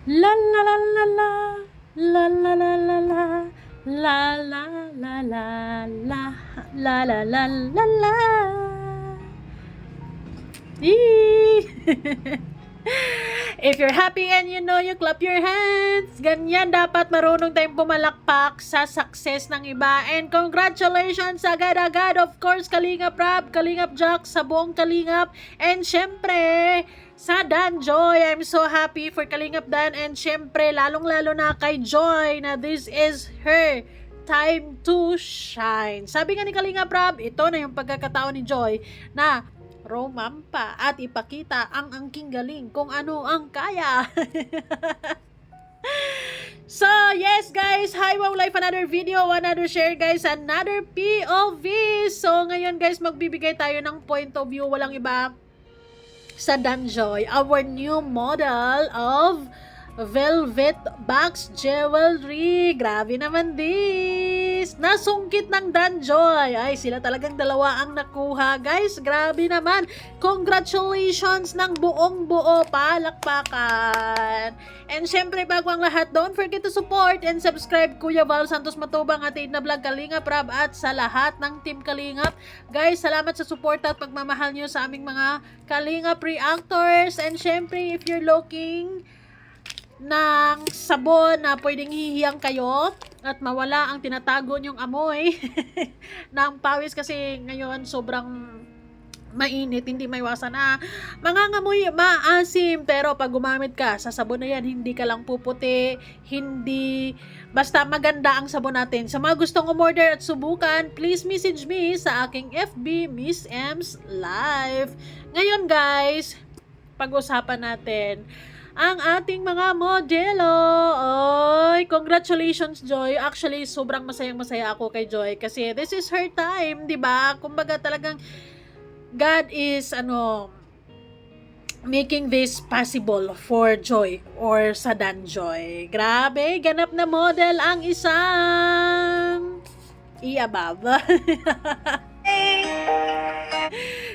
La la la la la, la la la la la, la la la la la, la la la la la. If you're happy and you know, you clap your hands. Ganyan dapat marunong tayong pumalakpak sa success ng iba. And congratulations agad-agad, of course, Kalingap Rab, Kalingap Jack, sa buong Kalingap. And syempre, sa Dan Joy, I'm so happy for Kalingap Dan. And syempre, lalong-lalo na kay Joy na this is her time to shine. Sabi nga ni Kalingap Rab, ito na yung pagkakataon ni Joy na romampa at ipakita ang angking galing kung ano ang kaya. So, yes guys, hi, wow life, another video, another share guys, another POV. So, ngayon guys, magbibigay tayo ng point of view, walang iba sa Danjoy, our new model of velvet box jewelry. Grabe naman this. Nasungkit ng Danjoy. Ay, sila talagang dalawa ang nakuha, guys. Grabe naman. Congratulations ng buong buo. Palakpakan. And syempre, bago ang lahat, don't forget to support and subscribe Kuya Val Santos Matubang at na vlog Kalingap Rab at sa lahat ng Team Kalingap. Guys, salamat sa support at pagmamahal nyo sa aming mga Kalingap reactors. And syempre, if you're looking ng sabon na pwedeng hihiyang kayo at mawala ang tinatago nyong amoy ng pawis kasi ngayon sobrang mainit, hindi maiwasan na mangangamoy, maasim, pero pag gumamit ka sa sabon na yan, hindi ka lang puputi, hindi, basta maganda ang sabon natin. Sa mga gustong umorder at subukan, please message me sa aking FB, Miss M's Live. Ngayon guys, pag-usapan natin ang ating mga modelo. Oy, congratulations Joy. Actually, sobrang masayang-masaya ako kay Joy kasi this is her time, 'di ba? Kumbaga talagang God is making this possible for Joy or sa Danjoy. Grabe, ganap na model ang isang i-above.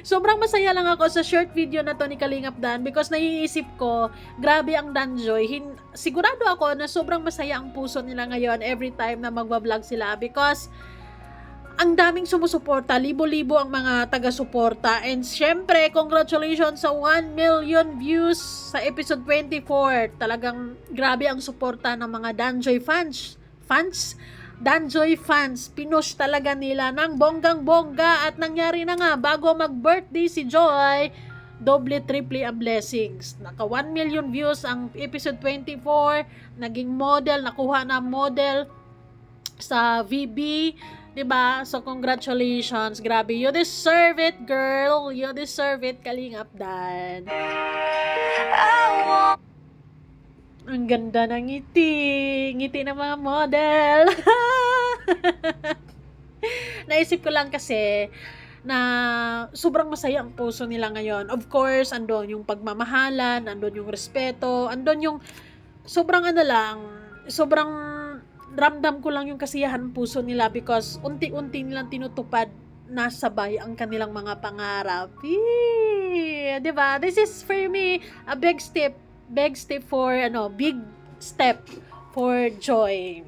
Sobrang masaya lang ako sa short video na to ni Kalingap Dan because naiisip ko, grabe ang Danjoy. Sigurado ako na sobrang masaya ang puso nila ngayon every time na magbablog sila because ang daming sumusuporta, libo-libo ang mga taga-suporta. And syempre, congratulations sa 1 million views sa episode 24. Talagang grabe ang suporta ng mga Danjoy fans. Danjoy fans, pinush talaga nila ng bonggang-bongga at nangyari na nga bago mag-birthday si Joy, doble triple ang blessings. Naka 1 million views ang episode 24, naging model, nakuha na model sa VB, 'di ba? So congratulations, grabe, you deserve it girl, you deserve it Kalingap Dan. Ang ganda ng ngiti ng mga model. Naisip ko lang kasi na sobrang masaya ang puso nila ngayon. Of course, andon yung pagmamahalan, andon yung respeto, andon yung sobrang sobrang ramdam ko lang yung kasiyahan ng puso nila because unti-unti nilang tinutupad na sabay ang kanilang mga pangarap. Eee, 'di ba? This is for me a big step for big step for Joy.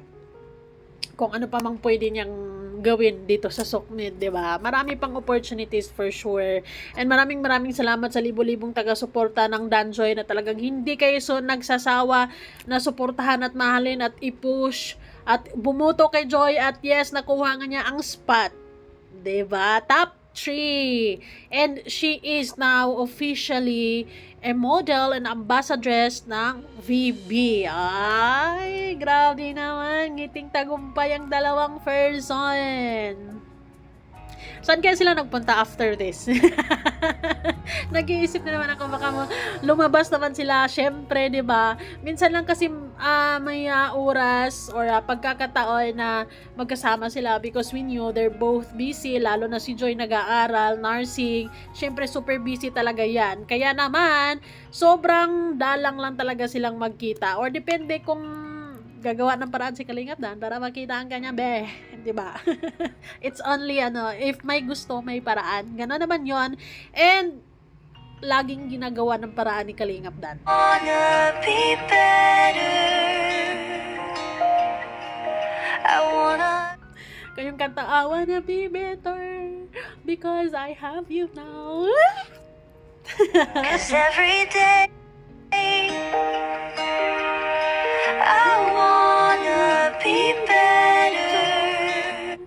Kung ano pa mang pwede niyang gawin dito sa Sokmed, 'di ba? Marami pang opportunities for sure. And maraming salamat sa libo-libong taga-suporta ng Danjoy na talagang hindi kayo nagsasawa na suportahan at mahalin at i-push at bumuto kay Joy at yes, nakuha nga niya ang spot. 'Di ba? Top 3. And she is now officially a model and ambassadress ng VB. Ay, grabe naman. Ngiting tagumpay ang dalawang person. Saan kaya sila nagpunta after this? Nag-iisip na naman ako baka lumabas naman sila. Syempre, 'di ba? Minsan lang kasi may oras or pagkakataon na magkasama sila because we knew they're both busy, lalo na si Joy nag-aaral, nursing. Syempre, super busy talaga 'yan. Kaya naman, sobrang dalang lang talaga silang magkita or depende kung gagawa ng paraan si Kalingap Dan para makita ang kanya, di ba? It's only if may gusto, may paraan. Gano'n naman 'yon. And laging ginagawa ng paraan ni Kalingap Dan. kanta, I wanna be better because I have you now. 'Cause every day I wanna be better.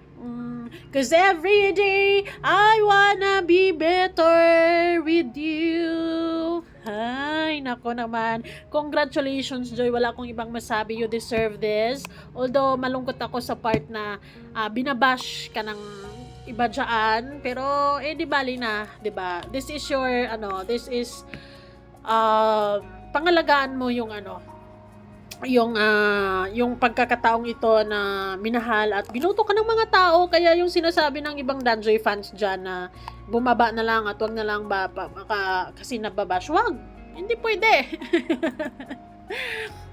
Cause every day I wanna be better with you. Ay, nako naman. Congratulations, Joy. Wala akong ibang masabi. You deserve this. Although, malungkot ako sa part na binabash ka ng iba dyan. Pero, di bali na. Diba? This is your, this is, pangalagaan mo yung, yung pagkakataong ito na minahal at binuto ka ng mga tao. Kaya yung sinasabi ng ibang Danjoy fans dyan na bumaba na lang at wag na lang kasi nababash. Wag! Hindi pwede.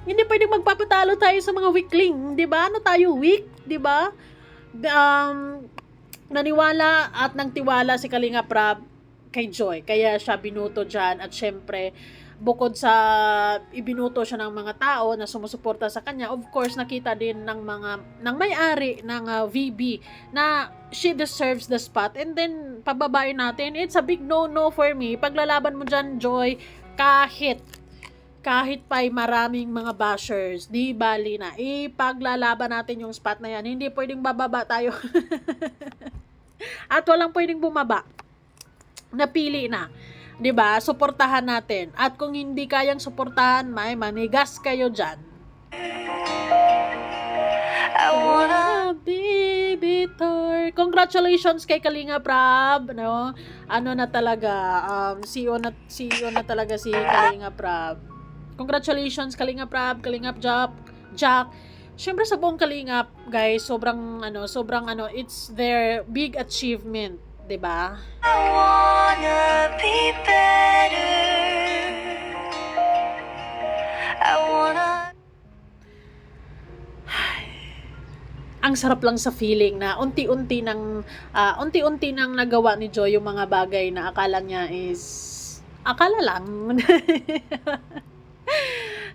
Hindi pwede magpapatalo tayo sa mga weakling. Diba? Ano tayo? Weak? Diba? Naniwala at nangtiwala si Kalinga Prab kay Joy. Kaya siya binuto dyan. At syempre, bukod sa ibinuto siya ng mga tao na sumusuporta sa kanya, of course nakita din ng may-ari ng VB na she deserves the spot. And then pababain natin, it's a big no for me. Paglalaban mo dyan, Joy, kahit pa'y maraming mga bashers, di bali na, ipaglalaban natin yung spot na yan. Hindi pwedeng bababa tayo. At walang pwedeng bumaba. Napili na. 'Di ba? Suportahan natin. At kung hindi kayang suportahan, may manigas kayo diyan. I wanna be bitter. Congratulations kay Kalinga Prab, no? Ano na talaga, CEO na talaga si Kalinga Prab. Congratulations Kalinga Prab, Kalinga Jack. Syempre sa buong Kalingap, guys, sobrang it's their big achievement. 'Di ba? I wanna be better. I wanna. Ang sarap lang sa feeling na unti-unti nang nagawa ni Joy yung mga bagay na akala niya is akala lang.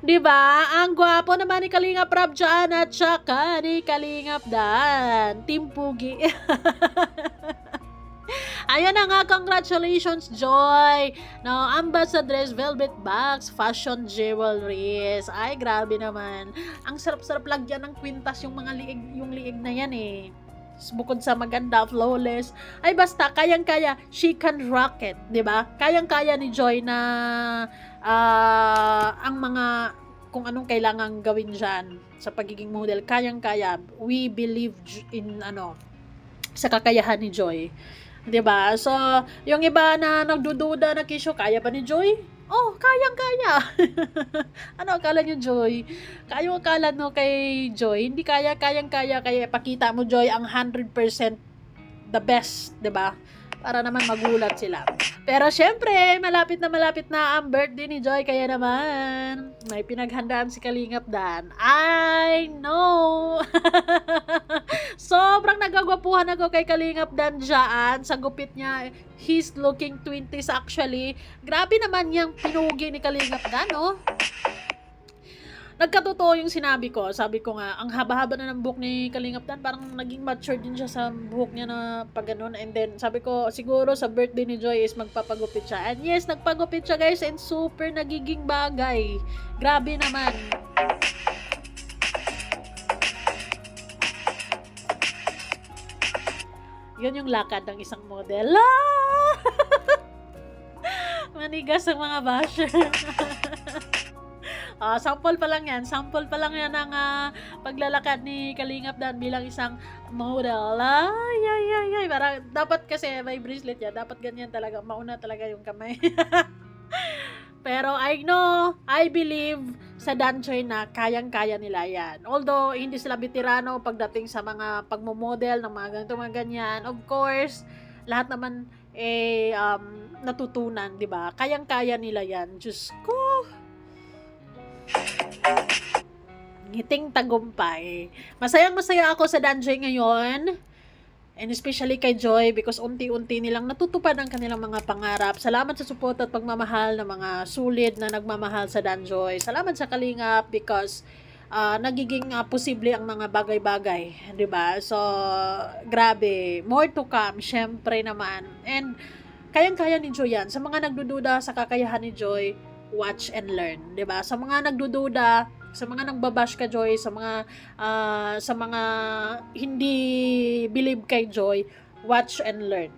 'Di ba? Ang gwapo naman ni Kalinga Prab dyan at saka ni Kalingap Dan. Team Pugi. Ayan na nga, congratulations, Joy! No, Ambassadress, Velvet Bags, Fashion Jewelries. Ay, grabe naman. Ang sarap-sarap lagyan ng kwintas yung mga liig na yan eh. Bukod sa maganda, flawless. Ay, basta, kayang-kaya, she can rock it, di ba? Kayang-kaya ni Joy na ang mga, kung anong kailangang gawin dyan sa pagiging model, kayang-kaya. We believe in, sa kakayahan ni Joy. 'Di ba? So, yung iba na nagdududa na kisyo, kaya ba ni Joy? Oh, kayang-kaya. Ano akala niyo, Joy? Akala no kay Joy, hindi kayang-kaya, kaya pakita mo, Joy, ang 100% the best, 'di ba? Para naman magulat sila. Pero syempre, malapit na ang birthday ni Joy, kaya naman may pinaghandaan si Kalingap Dan. I know. Sobrang nagagwapuhan ako kay Kalingap Dan dyan. Sa gupit niya, he's looking 20s actually. Grabe naman yung pinugi ni Kalingap Dan, oh. Nagkatotoo yung sinabi ko. Sabi ko nga, ang haba-haba na ng buhok ni Kalingap Dan. Parang naging mature din siya sa buhok niya na pag ganun. And then, sabi ko, siguro sa birthday ni Joy is magpapagupit siya. And yes, nagpagupit siya, guys. And super nagiging bagay. Grabe naman. Yun yung lakad ng isang model. Manigas ang mga basher. Sample pa lang yan. Sample pa lang yan ng paglalakad ni Kalingap Dan bilang isang model. Ay. Parang, dapat kasi may bracelet yan. Dapat ganyan talaga. Mauna talaga yung kamay. Pero I know, I believe sa dancer na kayang-kaya nila yan. Although, hindi sila veterano pagdating sa mga pagmomodel ng mga ganito, mga ganyan. Of course, lahat naman natutunan, di ba? Kayang-kaya nila yan. Diyos ko! Ngiting tagumpay. Masayang-masaya ako sa Danjoy ngayon. And especially kay Joy because unti-unti nilang natutupad ang kanilang mga pangarap. Salamat sa support at pagmamahal ng mga sulit na nagmamahal sa Danjoy. Salamat sa Kalingap because nagiging posible ang mga bagay-bagay, 'di ba? So, grabe, more to come, syempre naman. And kayang-kaya ni Joy yan. Sa mga nagdududa sa kakayahan ni Joy, watch and learn, 'di ba? Sa mga nagdududa, sa mga nagbabash ka Joy, sa mga hindi believe kay Joy, watch and learn.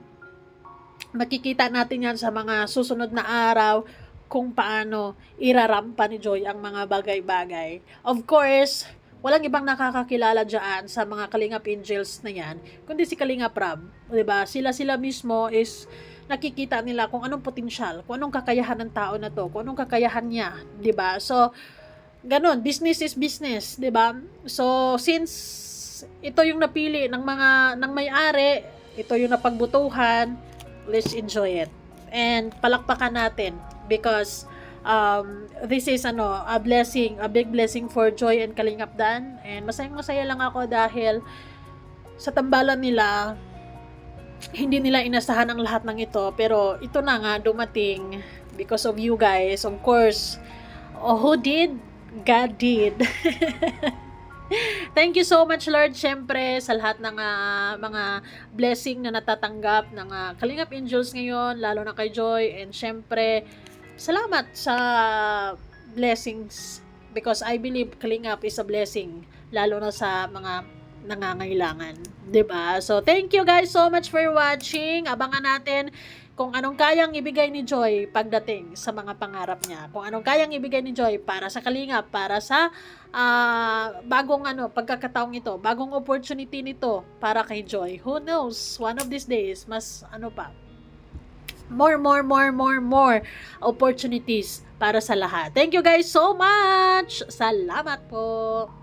Makikita natin yan sa mga susunod na araw kung paano irarampa ni Joy ang mga bagay-bagay. Of course, walang ibang nakakakilala dyan sa mga Kalingap Angels na yan, kundi si Kalingap Rab. Diba? Sila mismo is nakikita nila kung anong potensyal, kung anong kakayahan ng tao na to, kung anong kakayahan niya. Diba? So, ganun, business is business. Diba? So, since ito yung napili ng may-ari, ito yung napagbutuhan, let's enjoy it. And palakpakan natin because this is a blessing, a big blessing for Joy and Kalingap Dan. And masayang-masaya lang ako dahil sa tambalan nila, hindi nila inasahan ang lahat ng ito. Pero ito na nga dumating because of you guys. Of course, who did? God did. Thank you so much, Lord, syempre, sa lahat ng mga blessing na natatanggap ng Kalingap Angels ngayon, lalo na kay Joy. And syempre, salamat sa blessings because I believe Kalingap is a blessing, lalo na sa mga nangangailangan. 'Di ba? So, thank you guys so much for watching. Abangan natin kung anong kayang ibigay ni Joy pagdating sa mga pangarap niya. Kung anong kayang ibigay ni Joy para sa Kalingap, para sa bagong pagkakataong ito, bagong opportunity nito para kay Joy. Who knows? One of these days, mas more opportunities para sa lahat. Thank you guys so much! Salamat po!